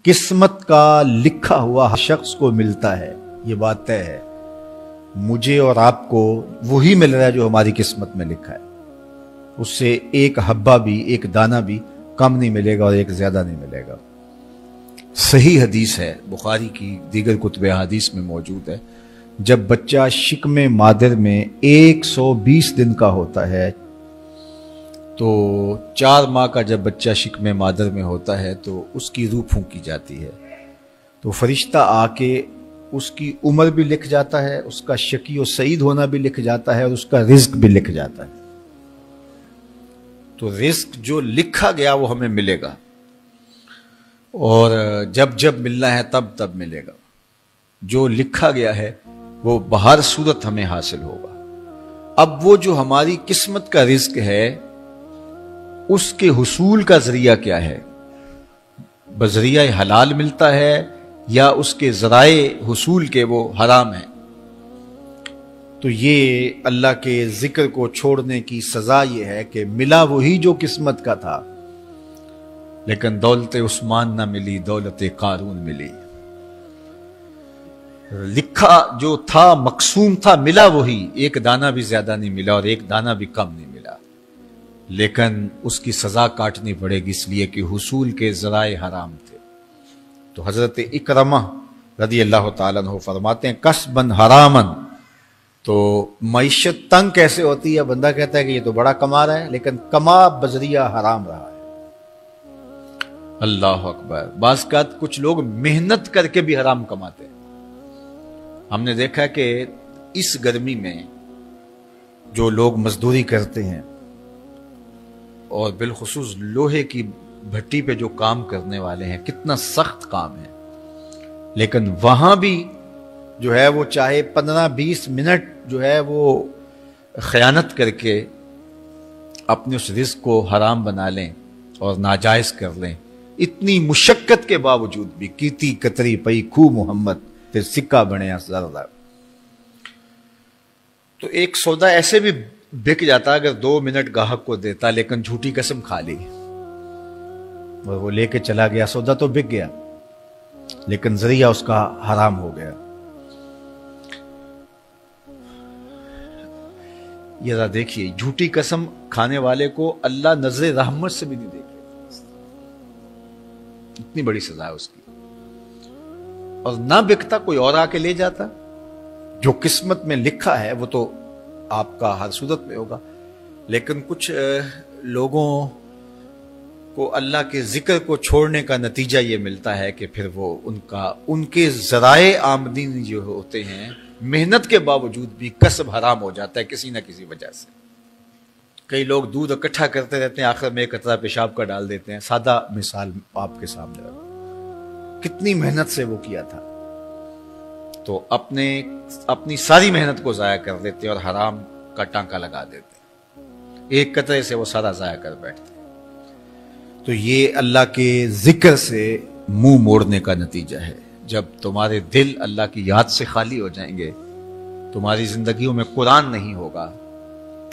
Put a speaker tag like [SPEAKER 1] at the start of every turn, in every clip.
[SPEAKER 1] قسمت کا لکھا ہوا شخص کو ملتا ہے، یہ بات طے ہے۔ مجھے اور آپ کو وہی مل رہا ہے جو ہماری قسمت میں لکھا ہے، اس سے ایک حبہ بھی، ایک دانہ بھی کم نہیں ملے گا اور ایک زیادہ نہیں ملے گا۔ صحیح حدیث ہے، بخاری کی دیگر کتب حدیث میں موجود ہے، جب بچہ شکم مادر میں 120 دن کا ہوتا ہے، تو 4 ماہ کا جب بچہ شکم مادر میں ہوتا ہے تو اس کی روح پھونکی جاتی ہے، تو فرشتہ آ کے اس کی عمر بھی لکھ جاتا ہے، اس کا شقی و سعید ہونا بھی لکھ جاتا ہے، اور اس کا رزق بھی لکھ جاتا ہے۔ تو رزق جو لکھا گیا وہ ہمیں ملے گا، اور جب جب ملنا ہے تب تب ملے گا۔ جو لکھا گیا ہے وہ بہر صورت ہمیں حاصل ہوگا۔ اب وہ جو ہماری قسمت کا رزق ہے، اس کے حصول کا ذریعہ کیا ہے؟ بذریعہ حلال ملتا ہے یا اس کے ذرائع حصول کے وہ حرام ہیں؟ تو یہ اللہ کے ذکر کو چھوڑنے کی سزا یہ ہے کہ ملا وہی جو قسمت کا تھا، لیکن دولت عثمان نہ ملی، دولت قارون ملی۔ لکھا جو تھا، مقسوم تھا، ملا وہی، ایک دانہ بھی زیادہ نہیں ملا اور ایک دانہ بھی کم نہیں ملا، لیکن اس کی سزا کاٹنی پڑے گی، اس لیے کہ حصول کے ذرائع حرام تھے۔ تو حضرت اکرمہ رضی اللہ تعالیٰ عنہ فرماتے ہیں کسبن حرامن، تو معیشت تنگ کیسے ہوتی ہے؟ بندہ کہتا ہے کہ یہ تو بڑا کما رہا ہے، لیکن کما بذریعہ حرام رہا ہے۔ اللہ اکبر۔ بعض اوقات کچھ لوگ محنت کر کے بھی حرام کماتے ہیں۔ ہم نے دیکھا کہ اس گرمی میں جو لوگ مزدوری کرتے ہیں، اور بالخصوص لوہے کی بھٹی پہ جو کام کرنے والے ہیں، کتنا سخت کام ہے، لیکن وہاں بھی جو ہے وہ چاہے 15-20 منٹ جو ہے وہ خیانت کر کے اپنے اس رزق کو حرام بنا لیں اور ناجائز کر لیں، اتنی مشقت کے باوجود بھی۔ کیتی کتری پئی کھو محمد تے سکہ بنیا زردہ۔ تو ایک سودا ایسے بھی بک جاتا اگر 2 منٹ گاہک کو دیتا، لیکن جھوٹی قسم کھا لی اور وہ لے کے چلا گیا، سودا تو بک گیا لیکن ذریعہ اس کا حرام ہو گیا۔ یہ ذرا دیکھیے، جھوٹی قسم کھانے والے کو اللہ نظر رحمت سے بھی نہیں دیکھے، اتنی بڑی سزا ہے اس کی۔ اور نہ بکتا کوئی اور آ کے لے جاتا، جو قسمت میں لکھا ہے وہ تو آپ کا ہر صورت میں ہوگا، لیکن کچھ لوگوں کو اللہ کے ذکر کو چھوڑنے کا نتیجہ یہ ملتا ہے کہ پھر وہ ان کے ذرائع آمدنی جو ہوتے ہیں، محنت کے باوجود بھی کسب حرام ہو جاتا ہے کسی نہ کسی وجہ سے۔ کئی لوگ دودھ اکٹھا کرتے رہتے ہیں، آخر میں ایک قطرہ پیشاب کا ڈال دیتے ہیں۔ سادہ مثال آپ کے سامنے رکھو، کتنی محنت سے وہ کیا تھا، تو اپنی ساری محنت کو ضائع کر دیتے اور حرام کا ٹانکا لگا دیتے، ایک قطرے سے وہ سارا ضائع کر بیٹھتے۔ تو یہ اللہ کے ذکر سے منہ موڑنے کا نتیجہ ہے۔ جب تمہارے دل اللہ کی یاد سے خالی ہو جائیں گے، تمہاری زندگیوں میں قرآن نہیں ہوگا،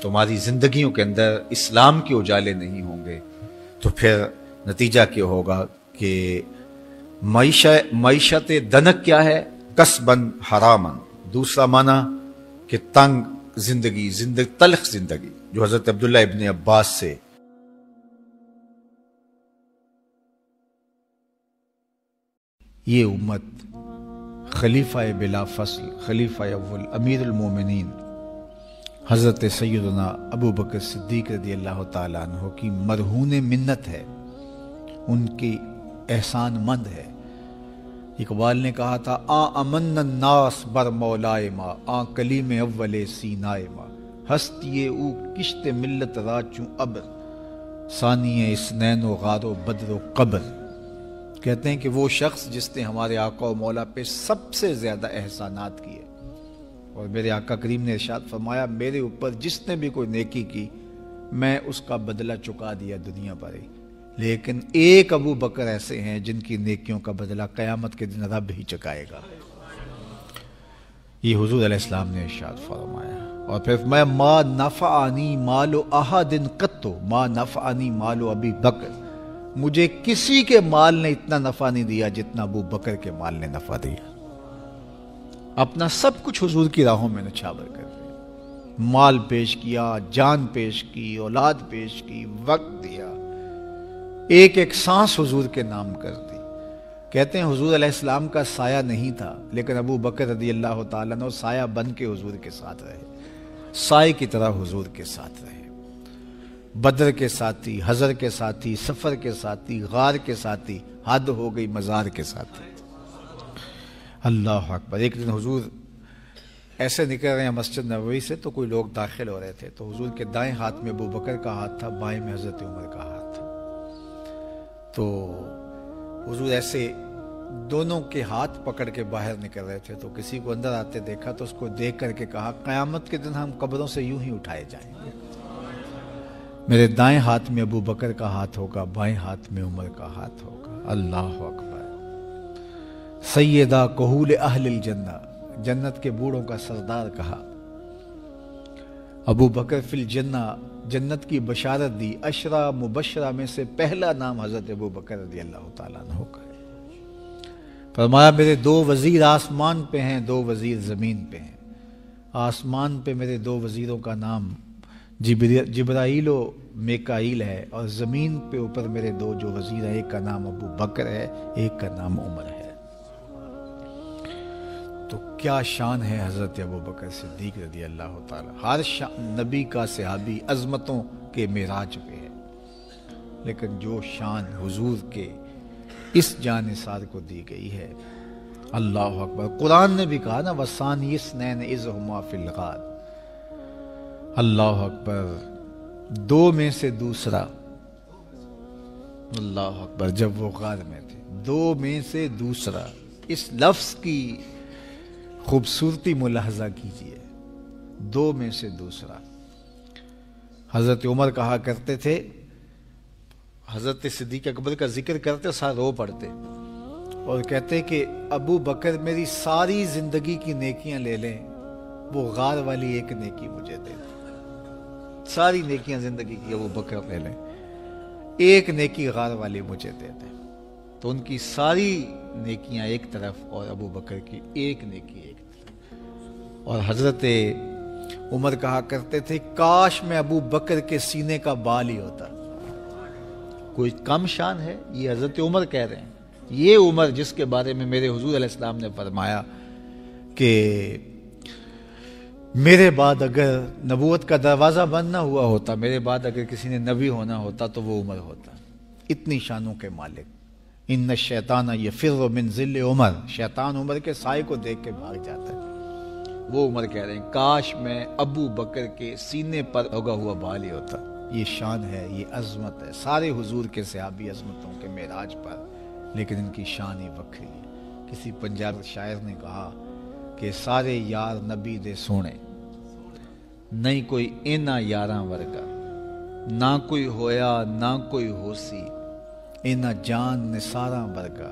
[SPEAKER 1] تمہاری زندگیوں کے اندر اسلام کے اجالے نہیں ہوں گے، تو پھر نتیجہ کیا ہوگا کہ معیشت دنک کیا ہے؟ کسبن حرامن۔ دوسرا معنی کہ تنگ زندگی، تلخ زندگی، جو حضرت عبداللہ ابن عباس سے یہ امت خلیفہ بلا فصل، خلیفہ اول، امیر المومنین حضرت سیدنا ابو بکر صدیق رضی اللہ تعالیٰ عنہ کی مرہون منت ہے، ان کی احسان مند ہے۔ اقبال نے کہا تھا امن الناس بر مولائے ما، کلیم اول سینائے ما، ہستی او کشت ملت راچوں ابر، ثانی اسنین و غار و بدر و قبر۔ کہتے ہیں کہ وہ شخص جس نے ہمارے آقا و مولا پہ سب سے زیادہ احسانات کیے، اور میرے آقا کریم نے ارشاد فرمایا میرے اوپر جس نے بھی کوئی نیکی کی میں اس کا بدلہ چکا دیا دنیا پر ہی، لیکن ایک ابو بکر ایسے ہیں جن کی نیکیوں کا بدلہ قیامت کے دن رب ہی چکائے گا۔ یہ حضور علیہ السلام نے ارشاد فرمایا۔ اور پھر فرمایا ما نفعنی مال احد قط، ما نفعنی مال ابی بکر، مجھے کسی کے مال نے اتنا نفع نہیں دیا جتنا ابو بکر کے مال نے نفع دیا. اپنا سب کچھ حضور کی راہوں میں نچھاور کر دیا. مال پیش کیا، جان پیش کی، اولاد پیش کی، وقت دیا، ایک ایک سانس حضور کے نام کر دی. کہتے ہیں حضور علیہ السلام کا سایہ نہیں تھا، لیکن ابو بکر رضی اللہ تعالیٰ عنہ سایہ بن کے حضور کے ساتھ رہے، سائے کی طرح حضور کے ساتھ رہے. بدر کے ساتھی، حضر کے ساتھی، سفر کے ساتھی، غار کے ساتھی، حد ہو گئی مزار کے ساتھی. اللہ اکبر. ایک دن حضور ایسے نکل رہے ہیں مسجد نبوی سے تو کوئی لوگ داخل ہو رہے تھے، تو حضور کے دائیں ہاتھ میں ابو بکر کا ہاتھ تھا، بائیں میں حضرت عمر کا ہاتھ تھا. تو حضور ایسے دونوں کے ہاتھ پکڑ کے باہر نکل رہے تھے، تو کسی کو اندر آتے دیکھا تو اس کو دیکھ کر کے کہا قیامت کے دن ہم قبروں سے یوں ہی اٹھائے جائیں گے. میرے دائیں ہاتھ میں ابو بکر کا ہاتھ ہوگا، بائیں ہاتھ میں عمر کا ہاتھ ہوگا. اللہ اکبر. سیدہ کہول اہل الجنہ، جنت کے بوڑھوں کا سردار کہا. ابو بکر فی الجنہ، جنت کی بشارت دی. عشرہ مبشرہ میں سے پہلا نام حضرت ابو بکر رضی اللہ تعالیٰ عنہ کا ہے. فرمایا میرے 2 وزیر آسمان پہ ہیں، 2 وزیر زمین پہ ہیں. آسمان پہ میرے 2 وزیروں کا نام جبرائیل و میکائیل ہے، اور زمین پہ اوپر میرے 2 جو وزیر ہیں، ایک کا نام ابو بکر ہے، ایک کا نام عمر ہے. تو کیا شان ہے حضرت ابو بکر صدیق رضی اللہ تعالیٰ. ہر نبی کا صحابی عظمتوں کے معراج پہ ہے، لیکن جو شان حضور کے اس جان نثار کو دی گئی ہے، اللہ اکبر. قرآن نے بھی کہا نا وَثَانِيَ اثْنَيْنِ إِذْ هُمَا فِي الْغَارِ. اللہ اکبر. 2 میں سے دوسرا، اللہ اکبر. جب وہ غار میں تھے، 2 میں سے دوسرا. اس لفظ کی خوبصورتی ملاحظہ کیجئے، 2 میں سے دوسرا. حضرت عمر کہا کرتے تھے، حضرت صدیق اکبر کا ذکر کرتے ساتھ رو پڑتے اور کہتے کہ ابو بکر میری ساری زندگی کی نیکیاں لے لیں، وہ غار والی ایک نیکی مجھے دے دیں. ساری نیکیاں زندگی کی ابو بکر لے لیں، ایک نیکی غار والی مجھے دے دیں. تو ان کی ساری نیکیاں ایک طرف اور ابو بکر کی ایک نیکی ایک طرف. اور حضرت عمر کہا کرتے تھے کاش میں ابو بکر کے سینے کا بال ہی ہوتا. کوئی کم شان ہے؟ یہ حضرت عمر کہہ رہے ہیں. یہ عمر جس کے بارے میں میرے حضور علیہ السلام نے فرمایا کہ میرے بعد اگر نبوت کا دروازہ بند نہ ہوا ہوتا، میرے بعد اگر کسی نے نبی ہونا ہوتا تو وہ عمر ہوتا. اتنی شانوں کے مالک. ان الشیطان یفر من ظل عمر، شیطان عمر کے سائے کو دیکھ کے بھاگ جاتا ہے. وہ عمر کہہ رہے ہیں کاش میں ابو بکر کے سینے پر اگا ہوا بال ہی ہوتا. یہ شان ہے، یہ عظمت ہے. سارے حضور کے صحابی عظمتوں کے معراج پر، لیکن ان کی شان ہی وکری ہے. کسی پنجاب شاعر نے کہا کہ سارے یار نبی دے سونے، نہیں کوئی اینا یاراں ورگا، نہ کوئی ہویا نہ کوئی ہوسی، اینا جان نثاراں ورگا،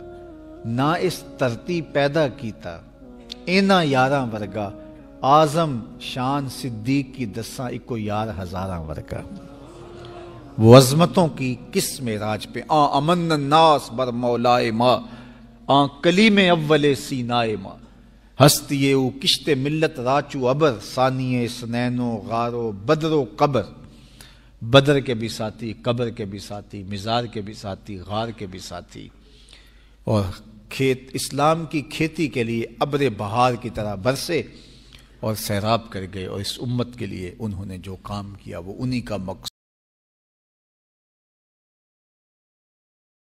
[SPEAKER 1] نہ اس دھرتی پیدا کیتا، اینا یاراں ورگا، اعظم شان صدیق کی دساں اکو یار ہزاراں ورگا. وہ عظمتوں کی کس معراج پہ امن الناس بر مولائے ماں، کلیم اول سینائے ماں، ہستی او کشت ملت راچو ابر، ثانی سنین و غار و بدر و قبر. بدر کے بھی ساتھی، قبر کے بھی ساتھی، مزار کے بھی ساتھی، غار کے بھی ساتھی. اور اسلام کی کھیتی کے لیے ابر بہار کی طرح برسے اور سیراب کر گئے. اور اس امت کے لیے انہوں نے جو کام کیا وہ انہی کا مقصود